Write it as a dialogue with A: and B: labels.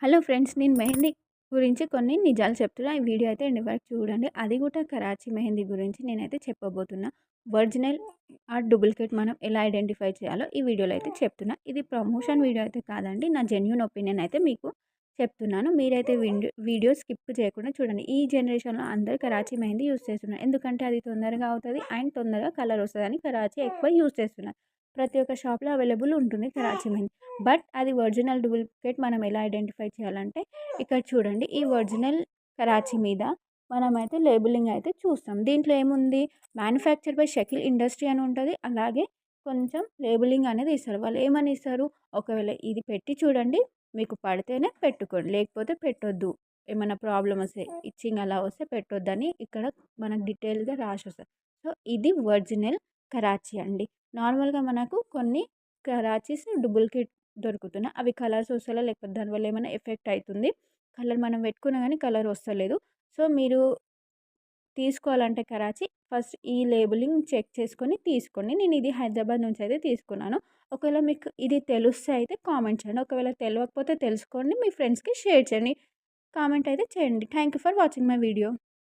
A: Hello friends, నేను మెహందీ గురించి కొన్ని నిజాలు చెప్తున్నా. ఈ వీడియో అయితే ఎండ్ వరకు చూడండి. అది కూడా కరాచీ మెహందీ గురించి నేనైతే చెప్పబోతున్నా. ఒరిజినల్ డూప్లికేట్ మనం ఎలా ఐడెంటిఫై చేయాలో ఈ వీడియోలో అయితే చెప్తున్నా. ఇది ప్రమోషన్ వీడియో అయితే కాదండి. నా జెన్యూన్ ఒపీనియన్ అయితే మీకు చెప్తున్నాను. మీరైతే వీడియో స్కిప్ చేయకుండా చూడండి. ఈ జనరేషన్లో అందరూ కరాచీ మెహందీ యూస్ చేస్తున్నారు. ఎందుకంటే అది తొందరగా అవుతుంది అండ్ తొందరగా కలర్ వస్తుందని కరాచీ ఎక్కువ యూస్ చేస్తున్నారు. ప్రతి ఒక్క షాప్లో అవైలబుల్ ఉంటుంది కరాచీ మెహందీ. బట్ అది ఒరిజినల్ డూప్లికేట్ మనం ఎలా ఐడెంటిఫై చేయాలంటే, ఇక్కడ చూడండి. ఈ ఒరిజినల్ కరాచీ మీద మనమైతే లేబులింగ్ అయితే చూస్తాం. దీంట్లో ఏముంది, మ్యానుఫ్యాక్చర్ బై షకీల్ ఇండస్ట్రీ అని ఉంటుంది. అలాగే కొంచెం లేబులింగ్ అనేది ఇస్తారు. వాళ్ళు ఏమని ఇస్తారు, ఒకవేళ ఇది పెట్టి చూడండి, మీకు పడితేనే పెట్టుకోండి, లేకపోతే పెట్టొద్దు, ఏమైనా ప్రాబ్లమ్ వస్తే, ఇచ్చింగ్ అలా వస్తే పెట్టొద్దని ఇక్కడ మనకు డీటెయిల్గా రాసి వస్తుంది. సో ఇది ఒరిజినల్ కరాచీ అండి. నార్మల్గా మనకు కొన్ని కరాచీస్ డూప్లికేట్ దొరుకుతున్నాయి. అవి కలర్స్ వస్తలే, లేకపోతే దానివల్ల ఏమైనా ఎఫెక్ట్ అవుతుంది. కలర్ మనం పెట్టుకున్నా కానీ కలర్ వస్తలేదు. సో మీరు తీసుకోవాలంటే కరాచీ ఫస్ట్ ఈ లేబులింగ్ చెక్ చేసుకొని తీసుకోండి. నేను ఇది హైదరాబాద్ నుంచి అయితే తీసుకున్నాను. ఒకవేళ మీకు ఇది తెలుస్తే అయితే కామెంట్ చేయండి. ఒకవేళ తెలియకపోతే తెలుసుకోండి, మీ ఫ్రెండ్స్కి షేర్ చేయండి. కామెంట్ అయితే చేయండి. Thank you for watching my video.